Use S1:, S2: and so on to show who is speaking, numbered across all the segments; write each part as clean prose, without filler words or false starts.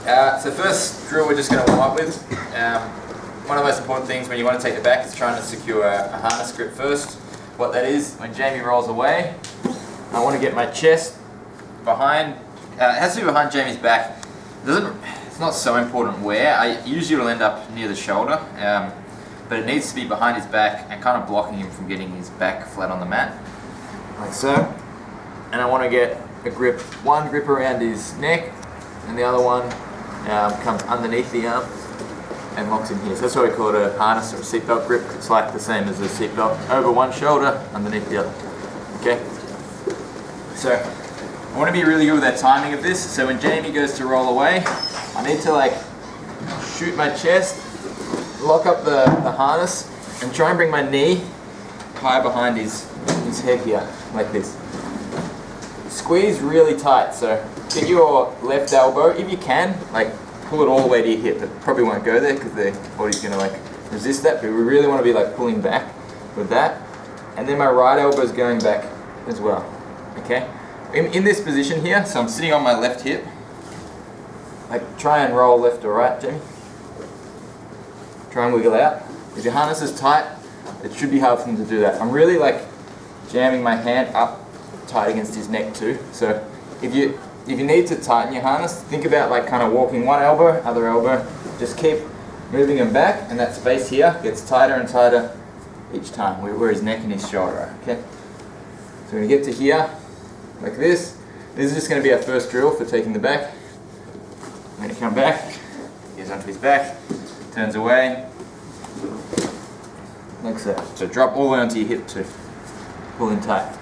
S1: So first drill we're just going to warm up with. One of the most important things when you want to take the back is trying to secure a harness grip first. What that is, when Jamie rolls away, I want to get my chest behind, it has to be behind Jamie's back. It's not so important where, I usually will end up near the shoulder, but it needs to be behind his back and kind of blocking him from getting his back flat on the mat, like so. And I want to get a grip, one grip around his neck, and the other one comes underneath the arm and locks in here. So that's why we call it a harness or a seatbelt grip. It's like the same as a seatbelt, over one shoulder, underneath the other. Okay? So I want to be really good with that timing of this. So when Jamie goes to roll away, I need to like shoot my chest, lock up the harness, and try and bring my knee high behind his head here, like this. Squeeze really tight, so get your left elbow, if you can, like pull it all the way to your hip. It probably won't go there because the body's going to like resist that, but we really want to be like pulling back with that. And then my right elbow is going back as well, okay? In this position here, so I'm sitting on my left hip, like try and roll left or right, Jamie. Try and wiggle out. If your harness is tight, it should be hard for him to do that. I'm really like jamming my hand up tight against his neck too. So if you need to tighten your harness, think about like kind of walking one elbow, other elbow. Just keep moving them back, and that space here gets tighter and tighter each time, where his neck and his shoulder are, okay? So when you get to here, like this is just going to be our first drill for taking the back. When you come back, he goes onto his back, turns away, like so. So drop all the way onto your hip too. Pull in tight.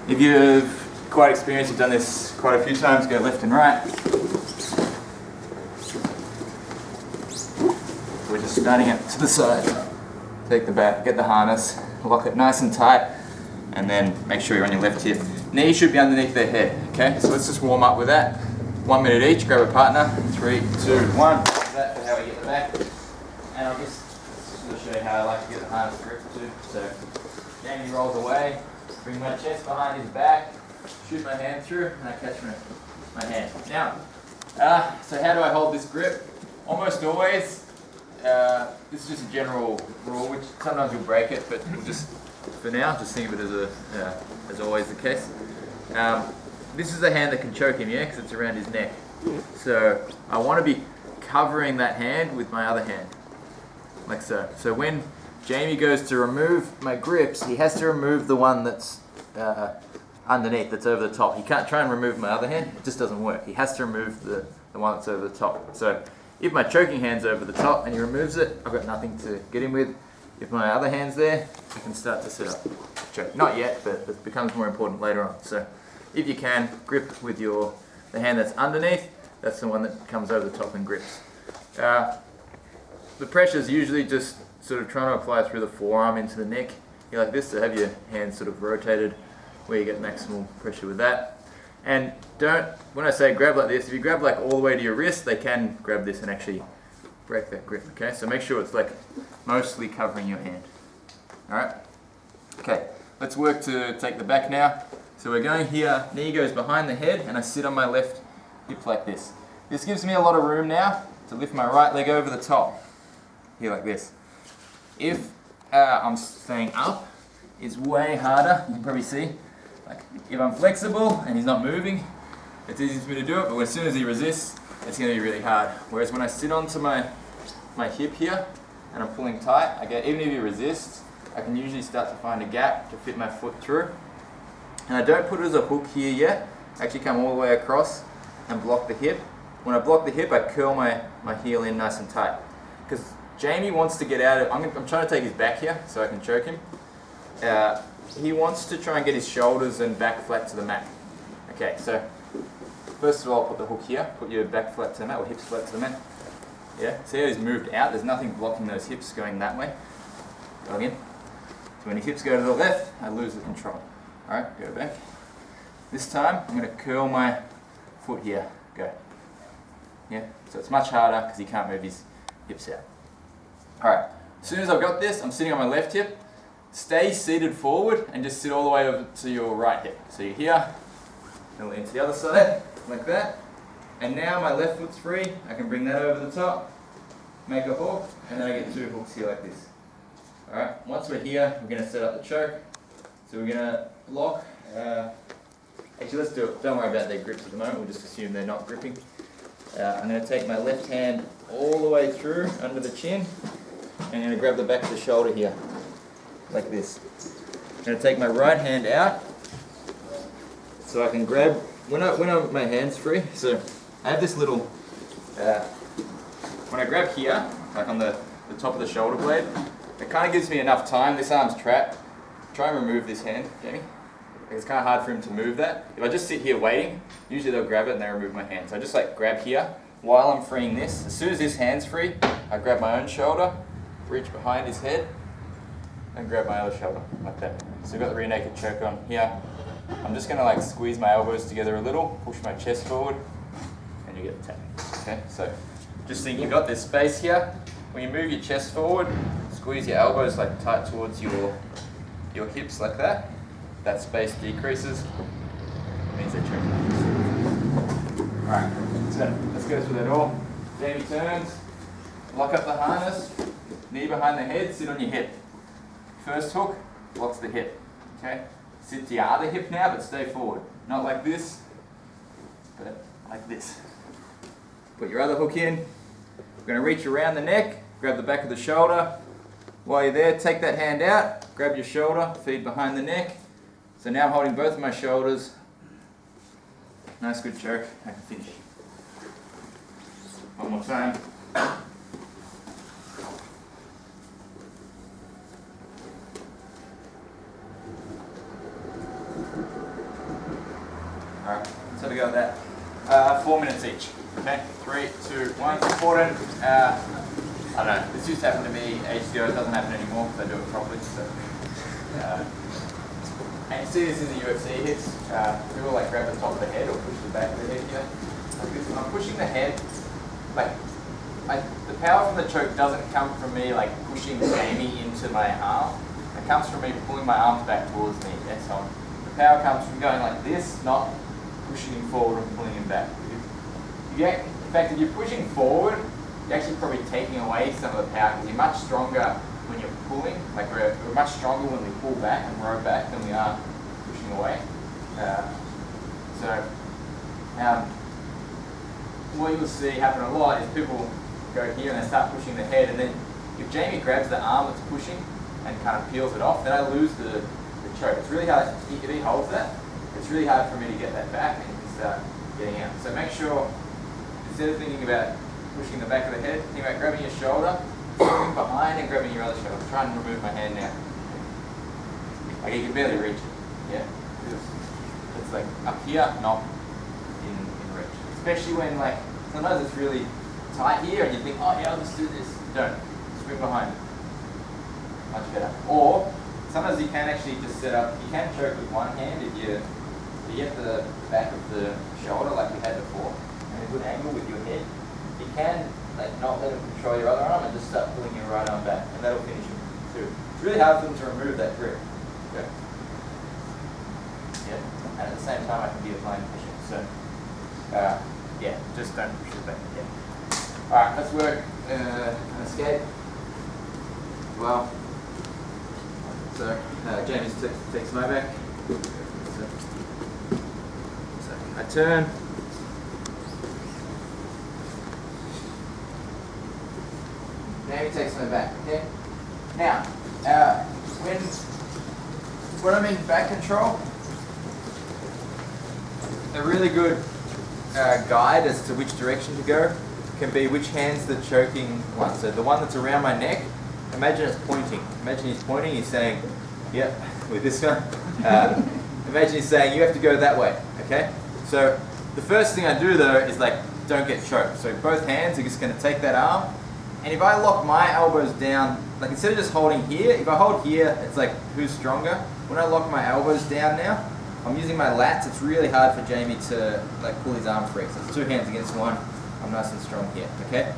S1: If you're quite experienced, you've done this quite a few times, go left and right. We're just starting it to the side. Take the back, get the harness, lock it nice and tight, and then make sure you're on your left hip. Knee should be underneath their head, okay? So let's just warm up with that. 1 minute each, grab a partner. 3, 2, 1. That's how we get the back. And I'll just sort of show you how I like to get the harness grip too. So Jamie rolls away, bring my chest behind his back, shoot my hand through, and I catch my hand. Now, so how do I hold this grip? Almost always, this is just a general rule, which sometimes you'll break it, but we'll just, for now, just think of it as always the case. This is the hand that can choke him, yeah, because it's around his neck. So I want to be covering that hand with my other hand, like so. So when Jamie goes to remove my grips, he has to remove the one that's underneath, that's over the top. He can't try and remove my other hand, it just doesn't work. He has to remove the one that's over the top. So if my choking hand's over the top and he removes it, I've got nothing to get him with. If my other hand's there, I can start to set up choke. Not yet, but it becomes more important later on. So if you can, grip with the hand that's underneath, that's the one that comes over the top and grips. The pressure is usually just sort of trying to apply through the forearm into the neck. You like this, to have your hands sort of rotated where you get maximal pressure with that. And don't, when I say grab like this, if you grab like all the way to your wrist, they can grab this and actually break that grip, okay? So make sure it's like mostly covering your hand. Alright? Okay, let's work to take the back now. So we're going here, knee goes behind the head, and I sit on my left hip like this. This gives me a lot of room now to lift my right leg over the top, here like this. If I'm staying up, it's way harder, you can probably see. Like if I'm flexible and he's not moving, it's easy for me to do it, but as soon as he resists, it's going to be really hard. Whereas when I sit onto my hip here and I'm pulling tight, even if he resists, I can usually start to find a gap to fit my foot through. And I don't put it as a hook here yet. I actually come all the way across and block the hip. When I block the hip, I curl my heel in nice and tight. Because Jamie wants to get out of, I'm trying to take his back here so I can choke him. He wants to try and get his shoulders and back flat to the mat. Okay, so first of all, put the hook here, put your back flat to the mat, or hips flat to the mat. Yeah, see how he's moved out? There's nothing blocking those hips going that way. Go again. So when his hips go to the left, I lose the control. Alright, go back. This time, I'm going to curl my foot here. Go. Yeah, so it's much harder because he can't move his hips out. Alright, as soon as I've got this, I'm sitting on my left hip. Stay seated forward and just sit all the way over to your right hip. So you're here, and into the other side, like that. And now my left foot's free, I can bring that over the top, make a hook, and then I get 2 hooks here like this. Alright, once we're here, we're going to set up the choke. So we're going to lock, actually let's do it, don't worry about their grips at the moment, we'll just assume they're not gripping. I'm going to take my left hand all the way through under the chin, and I'm going to grab the back of the shoulder here, like this. I'm going to take my right hand out, so I can grab, when my hand's free, so I have this little, when I grab here, like on the top of the shoulder blade, it kind of gives me enough time. This arm's trapped. Try and remove this hand, Jamie. It's kind of hard for him to move that. If I just sit here waiting, usually they'll grab it and they remove my hand. So I just like grab here while I'm freeing this. As soon as this hand's free, I grab my own shoulder, reach behind his head, and grab my other shoulder, like that. So I've got the rear naked choke on here. I'm just going to like squeeze my elbows together a little, push my chest forward, and you get the tap. Okay, so just think you've got this space here. When you move your chest forward, squeeze your elbows like tight towards your hips like that. That space decreases. It means they're choking. Alright, let's go through that all. Jamie turns, lock up the harness, knee behind the head, sit on your hip. First hook, locks the hip. Okay? Sit to your other hip now, but stay forward. Not like this, but like this. Put your other hook in. We're going to reach around the neck, grab the back of the shoulder. While you're there, take that hand out, grab your shoulder, feed behind the neck. So now I'm holding both of my shoulders. Nice good choke, I can finish. One more time. Alright, let's have a go at that. 4 minutes each. Okay, 3, 2, 1. It's important. I don't know, this used to happen to me ages ago, it doesn't happen anymore because I do it properly. So, and you see this in the UFC hits, people like grab the top of the head or push the back of the head here. Like this. When I'm pushing the head, like the power from the choke doesn't come from me like pushing Jamie into my arm. It comes from me pulling my arms back towards me. That's all. The power comes from going like this, not pushing him forward and pulling him back. In fact, if you're pushing forward, you're actually probably taking away some of the power because you're much stronger when you're pulling. Like we're much stronger when we pull back and row back than we are pushing away. What you'll see happen a lot is people go here and they start pushing the head, and then if Jamie grabs the arm that's pushing and kind of peels it off, then I lose the choke. It's really hard, if he holds that, it's really hard for me to get that back and you can start getting out. So make sure, instead of thinking about pushing the back of the head, think about grabbing your shoulder, moving behind and grabbing your other shoulder. Try and remove my hand now. Like you can barely reach it. Yeah? It's like up here, not in reach. Especially when like, sometimes it's really tight here and you think, oh yeah, I'll just do this. Don't. Swing behind it. Much better. Or, sometimes you can actually just set up, you can choke with one hand if you get the back of the shoulder like we had before, and a good angle with your head. You can like not let him control your other arm and just start pulling your right arm back, and that'll finish him too. It's really hard for them to remove that grip. Okay. Yeah. And at the same time, I can be applying pressure. So, yeah, just don't push it back. Yeah. All right, let's work an escape. Well, so James takes my back. So I turn. Jamie takes my back, okay? Now, when I'm in back control, a really good guide as to which direction to go can be which hand's the choking one. So the one that's around my neck, imagine it's pointing. Imagine he's pointing, he's saying, yep, with this one. Imagine he's saying, you have to go that way, okay? So the first thing I do though is like, don't get choked. So both hands are just gonna take that arm, and if I lock my elbows down, like instead of just holding here, if I hold here, it's like, who's stronger? When I lock my elbows down now, I'm using my lats. It's really hard for Jamie to like pull his arm free. So it's 2 hands against 1. I'm nice and strong here, okay?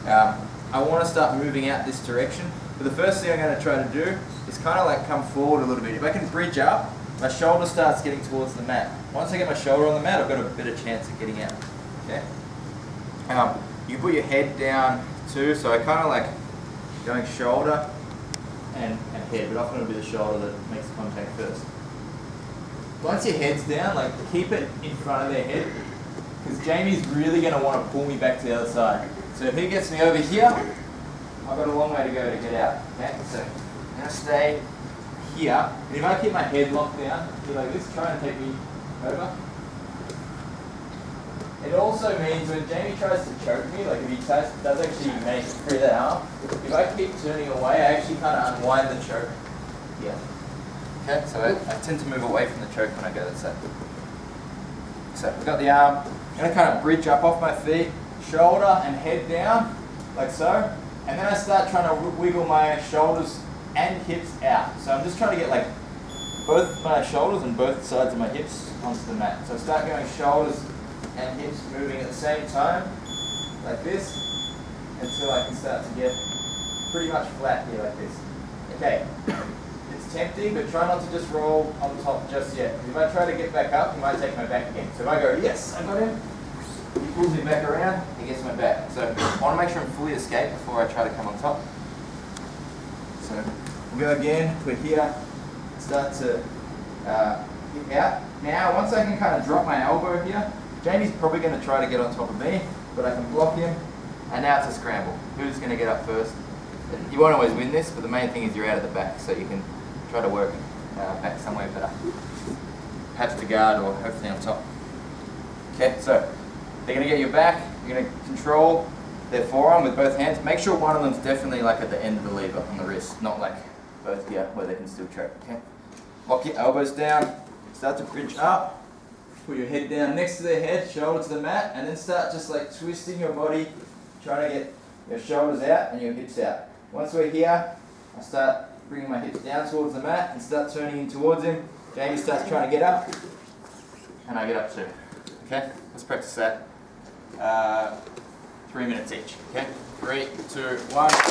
S1: I want to start moving out this direction, but the first thing I'm going to try to do is kind of like come forward a little bit. If I can bridge up, my shoulder starts getting towards the mat. Once I get my shoulder on the mat, I've got a better chance of getting out, okay? You can put your head down too, so I kind of like going shoulder and head, but often it'll be the shoulder that makes the contact first. Once your head's down, like keep it in front of their head, because Jamie's really going to want to pull me back to the other side. So if he gets me over here, I've got a long way to go to get out. Okay, so I'm going to stay here, and if I keep my head locked down, be like this, try and take me over. It also means when Jamie tries to choke me, like if he does actually make free that arm, if I keep turning away, I actually kind of unwind the choke here. Okay, so I tend to move away from the choke when I go that side. So we've got the arm. I'm going to kind of bridge up off my feet, shoulder and head down, like so. And then I start trying to wiggle my shoulders and hips out. So I'm just trying to get like both my shoulders and both sides of my hips onto the mat. So I start going shoulders and hips moving at the same time, like this, until I can start to get pretty much flat here like this. Okay, it's tempting, but try not to just roll on top just yet. If I try to get back up, he might take my back again. So if I go, yes, I got him, he pulls me back around, he gets my back. So I want to make sure I'm fully escaped before I try to come on top. So we'll go again, we're here, start to hit out. Now, once I can kind of drop my elbow here, Jamie's probably going to try to get on top of me, but I can block him, and now it's a scramble. Who's going to get up first? You won't always win this, but the main thing is you're out of the back, so you can try to work back somewhere better. Perhaps to guard or hopefully on top. Okay, so they're going to get your back, you're going to control their forearm with both hands. Make sure one of them's definitely like at the end of the lever on the wrist, not like both here where they can still choke. Okay? Lock your elbows down, start to bridge up. Put your head down next to their head, shoulder to the mat, and then start just like twisting your body, trying to get your shoulders out and your hips out. Once we're here, I start bringing my hips down towards the mat and start turning in towards him. Jamie starts trying to get up, and I get up too. Okay, let's practice that. 3 minutes each. Okay, 3, 2, 1.